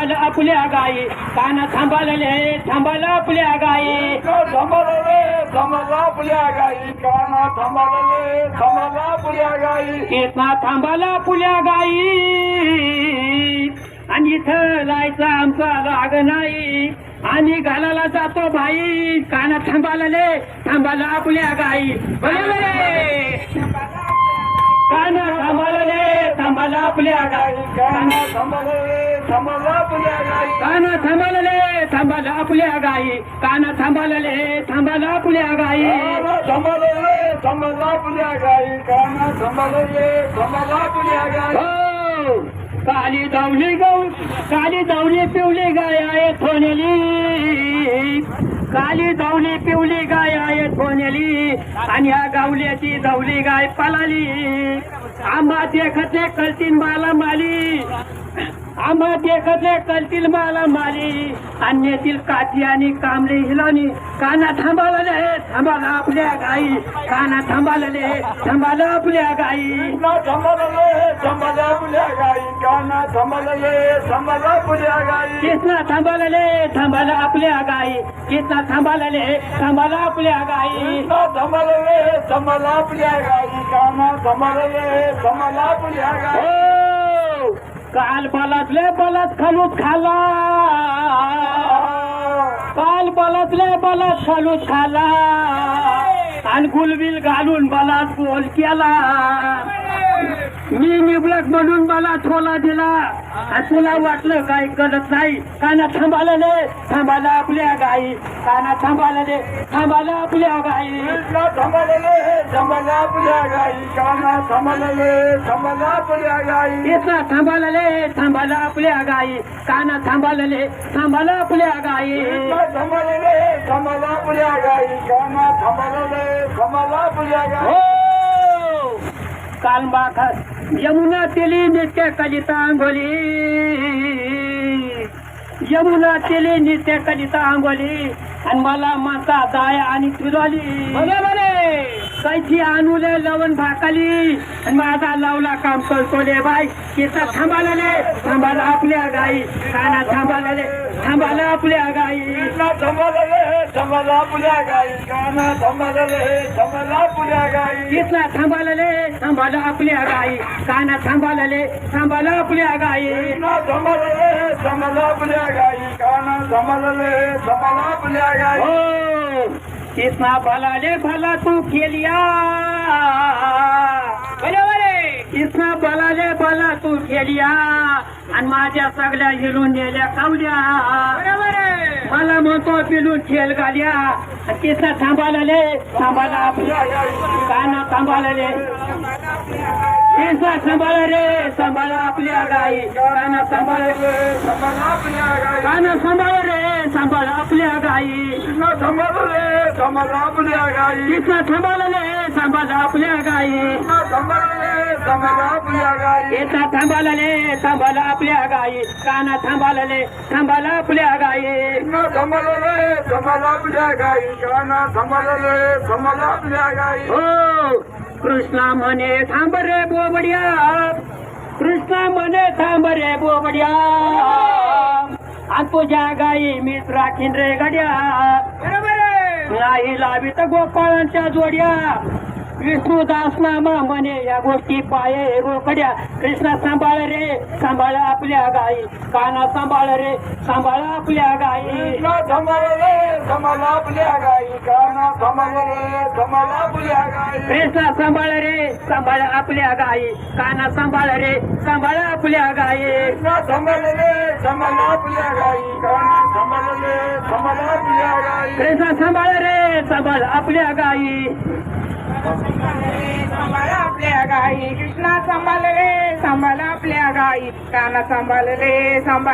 सांभाळ आपल्या गाई काना सांभाळले सांभाळ आपल्या गाई सांभाळ आपल्या गाई काना सांभाळले सांभाळ आपल्या गाई कृष्णा सांभाळ आपल्या गाई आणि इथं जायचा आमचा राग नाही आम्ही घालायला जातो भाई काना सांभाळले सांभाळ आपल्या गाई काना सांभाळले सांभाळ आपल्या गाई काना सांभाळले सांभाळ आपल्या गाई काना सांभाळले सांभाळ आपल्या गाई काना सांभाळले सांभाळ आपल्या गाई सांभाळले सांभाळ आपल्या गाई काना सांभाळले सांभाळ आपल्या गाई हो काली धावली पिवली गाय आहे थोनेली काली धावली पिवली गाय आहे थोनेली आणि या गावल्याची धावली गाय पळाली आंबा देखतले कळतील माला माली आंबा देखतले कळतील माला माली अन्यातील काठी आणि कांबळे हिलानी काना थांबाळले थांबाला आपल्या गाई काना थांबाळले थांबाला आपल्या गाई सांभाळले सांभाळ आपल्या गाई काना सांभाळले सांभाळ आपल्या गाई कृष्णा थांबाळले थांबाला आपल्या गाई कृष्णा थांबाळले थांबाला आपल्या गाई सांभाळले सांभाळ आपल्या गाई काना सांभाळले सांभाळ आपल्या गाई हो काल बलातले बलात खालूत खाला काल बलातले बलात खालूत खाला आणि गुलबिल घालून बलात बोल केला मी निबलक म्हणून मला थोला दिला आणि तुला वाटलं काही कळत नाही काना थांबाळले थांबाला आपल्या गाई काना थांबाळले थांबाला आपल्या गाई सांभाळले सांभाळ आपल्या गाई काना सांभाळले सांभाळ आपल्या गाई कृष्णा थांबाळले थांबाला आपल्या गाई काना थांबाळले थांबाला आपल्या गाई सांभाळले सांभाळ आपल्या गाई काना सांभाळले सांभाळ आपल्या गाई हो कालबा यमुना तेली नित्य कलिता अंगोली यमुना तेली नित्य कलिता अंगोली आणि मला माता दाय आणि तुझली कैची आणूले लवण भाकाली आणि माझा लावला काम करतो ले बाई केसा थांबाळले थांबाला आपल्या गाई काना थांबाळले थांबाला आपल्या गाई सांभाळले सांभाळ आपल्या गाई काना सांभाळले सांभाळ आपल्या गाई कृष्णा थांबाळले थांबाला आपल्या गाई काना थांबाळले थांबाला आपल्या गाई सांभाळले सांभाळ आपल्या गाई काना सांभाळले सांभाळ आपल्या गाई हो कृष्णा भलाले भला तू केलिया कृष्णा भलाले भला तू केलिया आणि माझ्या सगळ्या हिरून नेल्या कावल्या मला म्हणतो पिलून खेळ घाल्या कृष्णा थांबाळले थांबाला आपल्या काना थांबाळले कृष्णा सांभाळ रे सांभाळ आपल्या गाई काना सांभाळ सांभाळ आपल्या गाई काना सांभाळ रे सांभाळ आपल्या गाई सांभाळले सांभाळ आपल्या गाई कृष्णा थांबाळले सांभाळ आपल्या गाई सांभाळले सांभाळ आपल्या गाई कृष्णा थांबाळले सांभाळ आपल्या गाई काना थांबाळले सांभाळ आपल्या गाई सांभाळले सांभाळ आपल्या गाई काना सांभाळले सांभाळ आपल्या गाई हो कृष्णा म्हणे थांब रे बोबड्या कृष्णा म्हणे थांब रे बोबड्या आणि तुझ्या गाई मीच राखीन रे गड्या नाही लावित गोपाळांच्या जोड्या विष्णुदास नामा म्हणे या गोष्टी पाये रोकड्या कृष्णा सांभाळ रे सांभाळ आपल्या गाई काना सांभाळ रे सांभाळ आपल्या गाई सांभाळले सांभाळ आपल्या गाई काना सांभाळले सांभाळ आपल्या गाई कृष्णा सांभाळ रे सांभाळ आपल्या गाई काना सांभाळ रे सांभाळ आपल्या गाई सांभाळले सांभाळ आपल्या गाई काना सांभाळले सांभाळ आपल्या गाई कृष्णा सांभाळ रे सांभाळ आपल्या गाई सांभाळ आपल्या गाई कृष्णा सांभाळ रे सांभाळ आपल्या गाई काना सांभाळ रे सांभाळ